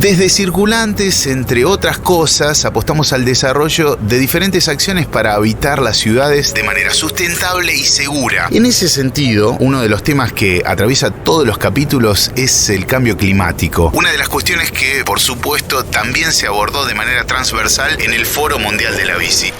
Desde Circulantes, entre otras cosas, apostamos al desarrollo de diferentes acciones para habitar las ciudades de manera sustentable y segura. En ese sentido, uno de los temas que atraviesa todos los capítulos es el cambio climático. Una de las cuestiones que, por supuesto, también se abordó de manera transversal en el Foro Mundial de la Bici.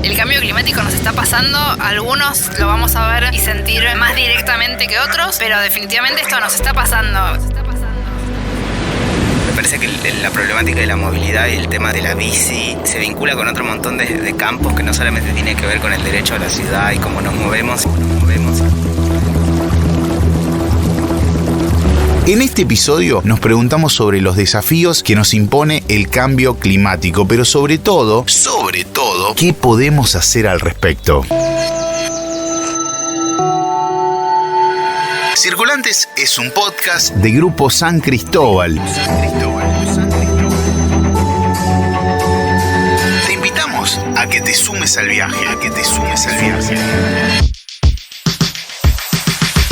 El cambio climático nos está pasando, algunos lo vamos a ver y sentir más directamente que otros, pero definitivamente esto nos está pasando. Me parece que la problemática de la movilidad y el tema de la bici se vincula con otro montón de campos que no solamente tiene que ver con el derecho a la ciudad y cómo nos movemos. En este episodio nos preguntamos sobre los desafíos que nos impone el cambio climático, pero sobre todo, ¿qué podemos hacer al respecto? Circulantes es un podcast de Grupo San Cristóbal. Te invitamos a que te sumes al viaje,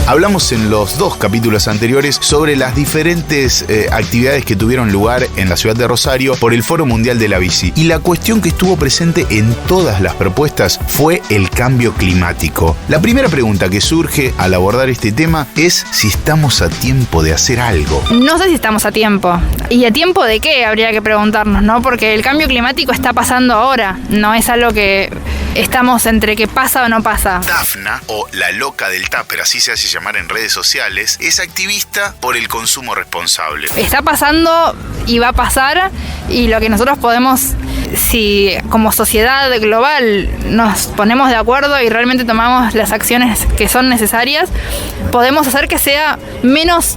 Hablamos en los 2 capítulos anteriores sobre las diferentes actividades que tuvieron lugar en la ciudad de Rosario por el Foro Mundial de la Bici. Y la cuestión que estuvo presente en todas las propuestas fue el cambio climático. La primera pregunta que surge al abordar este tema es si estamos a tiempo de hacer algo. No sé si estamos a tiempo. ¿Y a tiempo de qué? Habría que preguntarnos, ¿no? Porque el cambio climático está pasando ahora. No es algo que estamos entre que pasa o no pasa. Dafna, o la loca del tupper, así se hace llamar en redes sociales, es activista por el consumo responsable. Está pasando y va a pasar, y lo que nosotros podemos, si como sociedad global nos ponemos de acuerdo y realmente tomamos las acciones que son necesarias, podemos hacer que sea menos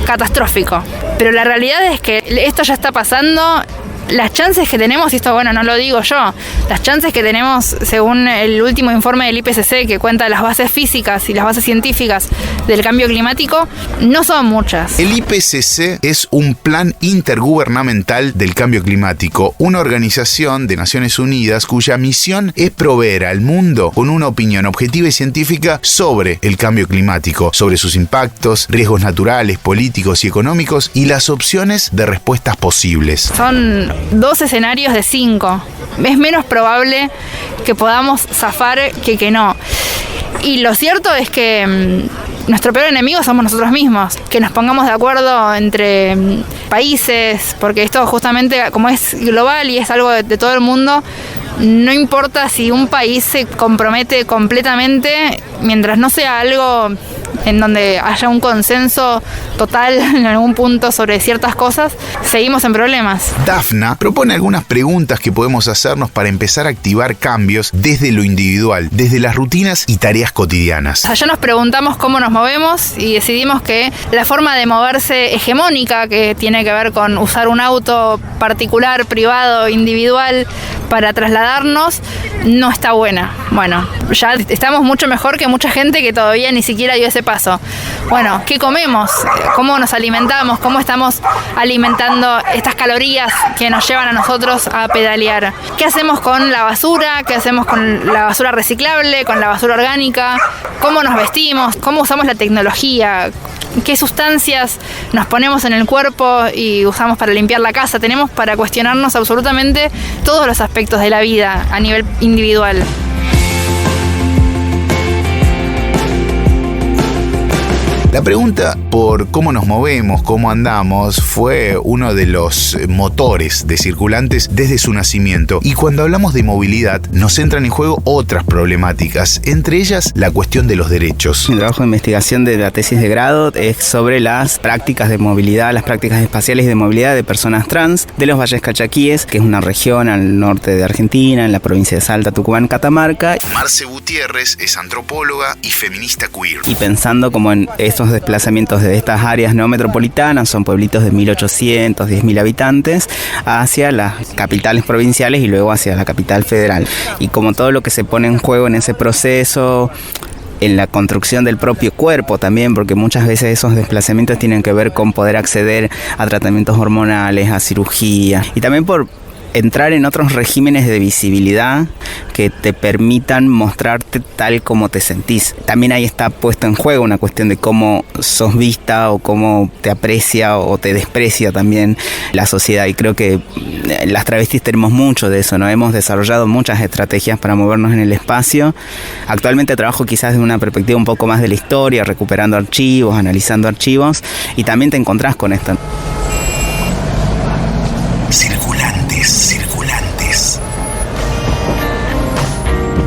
catastrófico. Pero la realidad es que esto ya está pasando. Las chances que tenemos, y esto bueno, no lo digo yo, las chances que tenemos según el último informe del IPCC que cuenta las bases físicas y las bases científicas del cambio climático, no son muchas. El IPCC es un plan intergubernamental del cambio climático, una organización de Naciones Unidas cuya misión es proveer al mundo con una opinión objetiva y científica sobre el cambio climático, sobre sus impactos, riesgos naturales, políticos y económicos y las opciones de respuestas posibles. Son 2 escenarios de 5. Es menos probable que podamos zafar que no. Y lo cierto es que nuestro peor enemigo somos nosotros mismos. Que nos pongamos de acuerdo entre países, porque esto justamente como es global y es algo de todo el mundo, no importa si un país se compromete completamente, mientras no sea algo en donde haya un consenso total en algún punto sobre ciertas cosas, seguimos en problemas. Dafna propone algunas preguntas que podemos hacernos para empezar a activar cambios desde lo individual, desde las rutinas y tareas cotidianas. Allá nos preguntamos cómo nos movemos y decidimos que la forma de moverse hegemónica, que tiene que ver con usar un auto particular, privado, individual, para trasladarnos, no está buena. Bueno, ya estamos mucho mejor que mucha gente que todavía ni siquiera dio ese paso. Bueno, ¿qué comemos? ¿Cómo nos alimentamos? ¿Cómo estamos alimentando estas calorías que nos llevan a nosotros a pedalear? ¿Qué hacemos con la basura? ¿Qué hacemos con la basura reciclable? ¿Con la basura orgánica? ¿Cómo nos vestimos? ¿Cómo usamos la tecnología? ¿Qué sustancias nos ponemos en el cuerpo y usamos para limpiar la casa? Tenemos para cuestionarnos absolutamente todos los aspectos de la vida a nivel individual. La pregunta por cómo nos movemos, cómo andamos, fue uno de los motores de Circulantes desde su nacimiento. Y cuando hablamos de movilidad, nos entran en juego otras problemáticas, entre ellas la cuestión de los derechos. Mi trabajo de investigación de la tesis de grado es sobre las prácticas de movilidad, las prácticas espaciales de movilidad de personas trans de los Valles Calchaquíes, que es una región al norte de Argentina, en la provincia de Salta, Tucumán, Catamarca. Marce Gutiérrez es antropóloga y feminista queer. Y pensando como en estos desplazamientos de estas áreas no metropolitanas, son pueblitos de 1.800, 10.000 habitantes, hacia las capitales provinciales y luego hacia la capital federal. Y como todo lo que se pone en juego en ese proceso, en la construcción del propio cuerpo también, porque muchas veces esos desplazamientos tienen que ver con poder acceder a tratamientos hormonales, a cirugía, y también por entrar en otros regímenes de visibilidad que te permitan mostrarte tal como te sentís. También ahí está puesto en juego una cuestión de cómo sos vista o cómo te aprecia o te desprecia también la sociedad, y creo que las travestis tenemos mucho de eso, ¿no? Hemos desarrollado muchas estrategias para movernos en el espacio. Actualmente trabajo quizás desde una perspectiva un poco más de la historia, recuperando archivos, analizando archivos, y también te encontrás con esto. Circulantes.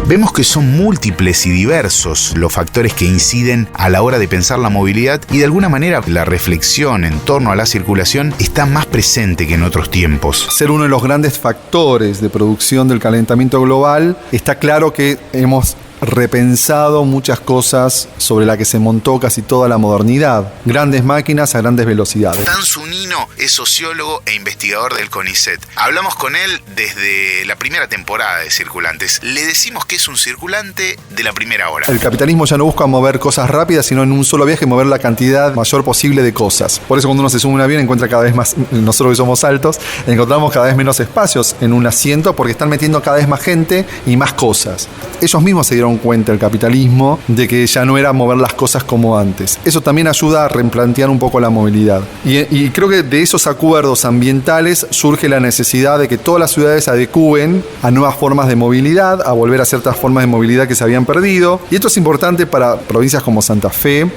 Vemos que son múltiples y diversos los factores que inciden a la hora de pensar la movilidad, y de alguna manera la reflexión en torno a la circulación está más presente que en otros tiempos. Ser uno de los grandes factores de producción del calentamiento global, está claro que hemos repensado muchas cosas sobre la que se montó casi toda la modernidad. Grandes máquinas a grandes velocidades. Dan Zunino es sociólogo e investigador del CONICET. Hablamos con él desde la primera temporada de Circulantes. Le decimos que es un circulante de la primera hora. El capitalismo ya no busca mover cosas rápidas, sino en un solo viaje mover la cantidad mayor posible de cosas. Por eso cuando uno se sube a un avión encuentra cada vez más, nosotros que somos altos, encontramos cada vez menos espacios en un asiento porque están metiendo cada vez más gente y más cosas. Ellos mismos se dieron cuenta, el capitalismo, de que ya no era mover las cosas como antes. Eso también ayuda a replantear un poco la movilidad. Y creo que de esos acuerdos ambientales surge la necesidad de que todas las ciudades adecúen a nuevas formas de movilidad, a volver a ciertas formas de movilidad que se habían perdido. Y esto es importante para provincias como Santa Fe,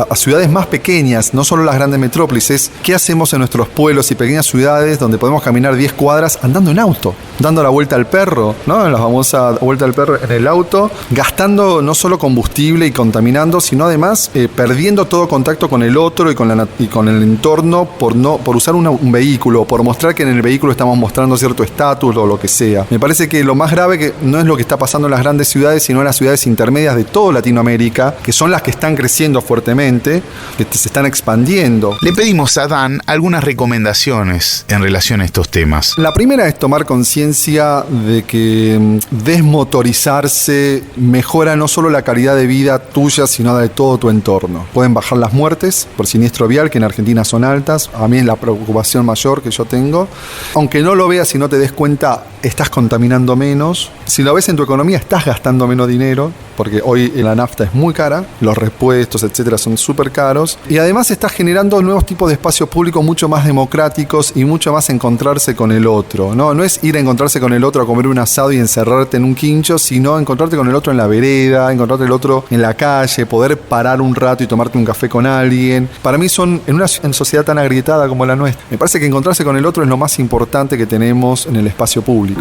a ciudades más pequeñas, no solo las grandes metrópolis. ¿Qué hacemos en nuestros pueblos y pequeñas ciudades donde podemos caminar 10 cuadras andando en auto, dando la vuelta al perro, ¿no? La famosa vuelta al perro en el auto, gastando no solo combustible y contaminando, sino además perdiendo todo contacto con el otro y con el entorno por usar un vehículo, por mostrar que en el vehículo estamos mostrando cierto estatus o lo que sea. Me parece que lo más grave que no es lo que está pasando en las grandes ciudades, sino en las ciudades intermedias de toda Latinoamérica, que son las que están creciendo fuertemente, que se están expandiendo. Le pedimos a Dan algunas recomendaciones en relación a estos temas. La primera es tomar conciencia de que desmotorizarse mejora no solo la calidad de vida tuya, sino de todo tu entorno. Pueden bajar las muertes por siniestro vial, que en Argentina son altas. A mí es la preocupación mayor que yo tengo. Aunque no lo veas y no te des cuenta, estás contaminando menos. Si lo ves en tu economía, estás gastando menos dinero, porque hoy la nafta es muy cara, los repuestos, etcétera, son súper caros. Y además estás generando nuevos tipos de espacios públicos mucho más democráticos y mucho más encontrarse con el otro. No es ir a encontrarse con el otro a comer un asado y encerrarte en un quincho, sino encontrarte con el otro en la vereda, encontrarte el otro en la calle, poder parar un rato y tomarte un café con alguien. Para mí en una sociedad tan agrietada como la nuestra, me parece que encontrarse con el otro es lo más importante que tenemos en el espacio público.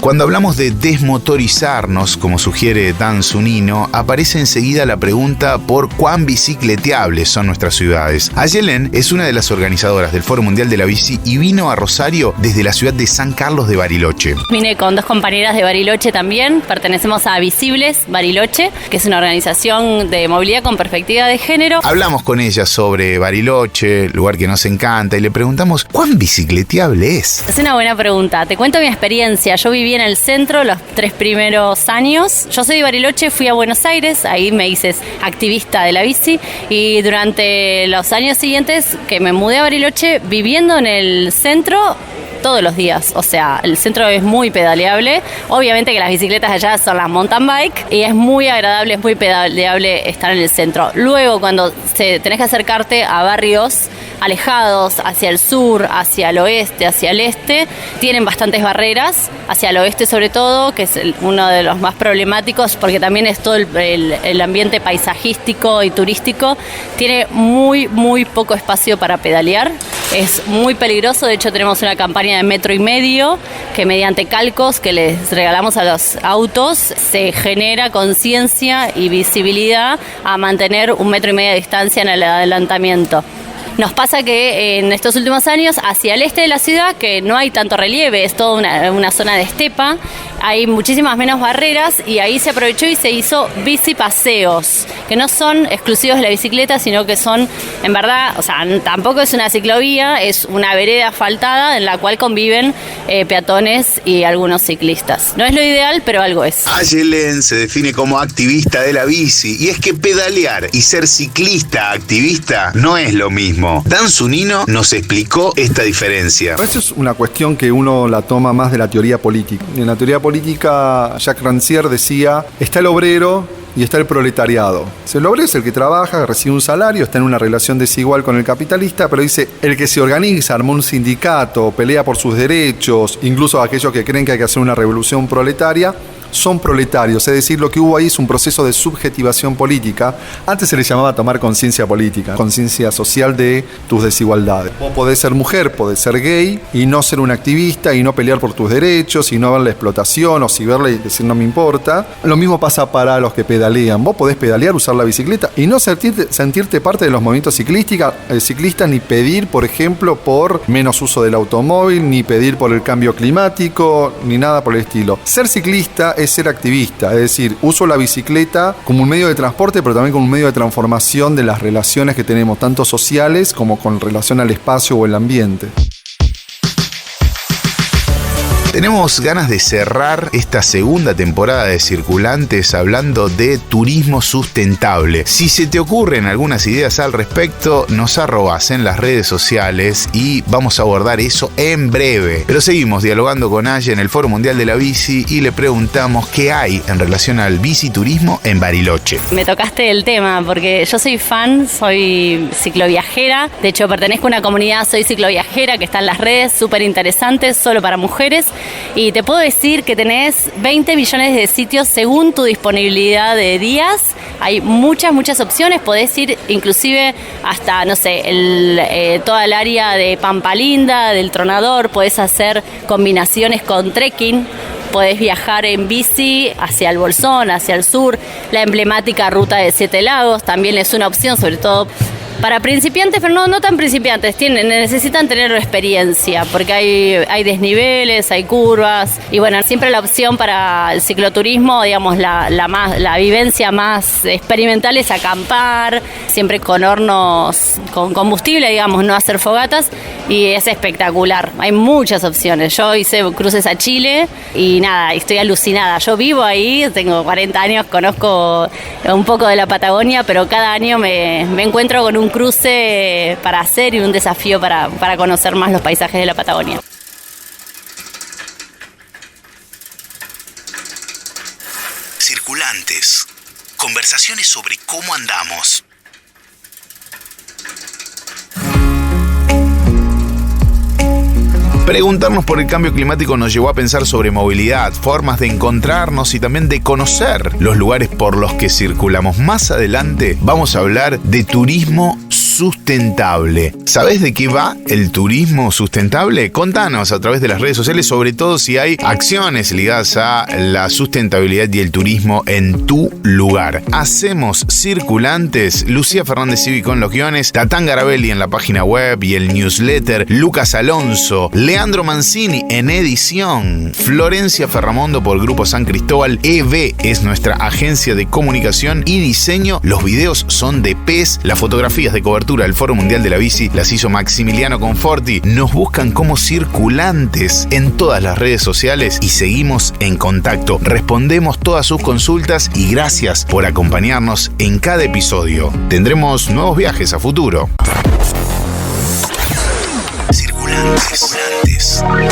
Cuando hablamos de desmotorizarnos, como sugiere Dan Zunino, aparece enseguida la pregunta por cuán bicicleteables son nuestras ciudades. Ayelen es una de las organizadoras del Foro Mundial de la Bici y vino a Rosario desde la ciudad de San Carlos de Bariloche. Vine con dos compañeras de Bariloche también, pertenecemos a Visibles Bariloche, que es una organización de movilidad con perspectiva de género. Hablamos con ella sobre Bariloche, lugar que nos encanta, y le preguntamos ¿cuán bicicleteable es? Es una buena pregunta, te cuento mi experiencia. Yo viví en el centro los 3 primeros años. Yo soy de Bariloche, fui a Buenos Aires, ahí me hice activista de la bici, y durante los años siguientes que me mudé a Bariloche, viviendo en el centro todos los días. O sea, el centro es muy pedaleable. Obviamente que las bicicletas allá son las mountain bike y es muy agradable, es muy pedaleable estar en el centro. Luego, cuando tenés que acercarte a barrios alejados, hacia el sur, hacia el oeste, hacia el este, tienen bastantes barreras, hacia el oeste sobre todo, que es uno de los más problemáticos, porque también es todo el ambiente paisajístico y turístico, tiene muy poco espacio para pedalear, es muy peligroso. De hecho, tenemos una campaña de 1,5 metros que mediante calcos que les regalamos a los autos se genera conciencia y visibilidad a mantener 1,5 metros de distancia en el adelantamiento. Nos pasa que en estos últimos años, hacia el este de la ciudad, que no hay tanto relieve, es toda una zona de estepa, hay muchísimas menos barreras y ahí se aprovechó y se hizo bicipaseos, que no son exclusivos de la bicicleta, sino que son, en verdad, o sea, tampoco es una ciclovía, es una vereda asfaltada en la cual conviven peatones y algunos ciclistas. No es lo ideal, pero algo es. Ayelen se define como activista de la bici, y es que pedalear y ser ciclista activista no es lo mismo. Dan Zunino nos explicó esta diferencia. Eso es una cuestión que uno la toma más de la teoría política. En la teoría política, Jacques Rancière decía, está el obrero y está el proletariado. El obrero es el que trabaja, recibe un salario, está en una relación desigual con el capitalista, pero dice, el que se organiza, arma un sindicato, pelea por sus derechos, incluso aquellos que creen que hay que hacer una revolución proletaria, son proletarios, es decir, lo que hubo ahí es un proceso de subjetivación política. Antes se le llamaba tomar conciencia política, conciencia social de tus desigualdades. Vos podés ser mujer, podés ser gay y no ser un activista y no pelear por tus derechos y no ver la explotación o si verla y decir no me importa. Lo mismo pasa para los que pedalean. Vos podés pedalear, usar la bicicleta y no sentirte parte de los movimientos ciclistas ni pedir, por ejemplo, por menos uso del automóvil, ni pedir por el cambio climático, ni nada por el estilo. Ser ciclista es ser activista, es decir, uso la bicicleta como un medio de transporte, pero también como un medio de transformación de las relaciones que tenemos, tanto sociales como con relación al espacio o el ambiente. Tenemos ganas de cerrar esta segunda temporada de Circulantes hablando de turismo sustentable. Si se te ocurren algunas ideas al respecto, nos arrobas en las redes sociales y vamos a abordar eso en breve. Pero seguimos dialogando con Aye en el Foro Mundial de la Bici y le preguntamos qué hay en relación al biciturismo en Bariloche. Me tocaste el tema porque yo soy fan, soy cicloviajera. De hecho, pertenezco a una comunidad, soy cicloviajera, que está en las redes, súper interesante, solo para mujeres. Y te puedo decir que tenés 20 millones de sitios según tu disponibilidad de días. Hay muchas opciones. Podés ir inclusive hasta, no sé, toda el área de Pampa Linda, del Tronador. Podés hacer combinaciones con trekking. Podés viajar en bici hacia el Bolsón, hacia el sur. La emblemática ruta de Siete Lagos también es una opción, sobre todo para principiantes, pero no tan principiantes, necesitan tener experiencia, porque hay desniveles, hay curvas, y bueno, siempre la opción para el cicloturismo, digamos, la vivencia más experimental es acampar, siempre con hornos, con combustible, digamos, no hacer fogatas, y es espectacular. Hay muchas opciones. Yo hice cruces a Chile y nada, estoy alucinada. Yo vivo ahí, tengo 40 años, conozco un poco de la Patagonia, pero cada año me encuentro con un cruce para hacer y un desafío para conocer más los paisajes de la Patagonia. Circulantes. Conversaciones sobre cómo andamos. Preguntarnos por el cambio climático nos llevó a pensar sobre movilidad, formas de encontrarnos y también de conocer los lugares por los que circulamos. Más adelante vamos a hablar de turismo sustentable. ¿Sabés de qué va el turismo sustentable? Contanos a través de las redes sociales, sobre todo si hay acciones ligadas a la sustentabilidad y el turismo en tu lugar. Hacemos Circulantes, Lucía Fernández Civi con los guiones, Tatán Garabelli en la página web y el newsletter, Lucas Alonso, Leandro Mancini en edición, Florencia Ferramondo por Grupo San Cristóbal, EV es nuestra agencia de comunicación y diseño, los videos son de PES, las fotografías de cobertura del Foro Mundial de la Bici las hizo Maximiliano Conforti. Nos buscan como Circulantes en todas las redes sociales y seguimos en contacto. Respondemos todas sus consultas y gracias por acompañarnos en cada episodio. Tendremos nuevos viajes a futuro. Circulantes.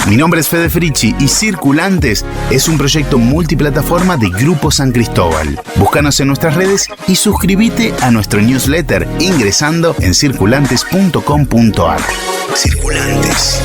Mi nombre es Fede Fricci y Circulantes es un proyecto multiplataforma de Grupo San Cristóbal. Búscanos en nuestras redes y suscríbete a nuestro newsletter ingresando en circulantes.com.ar. Circulantes.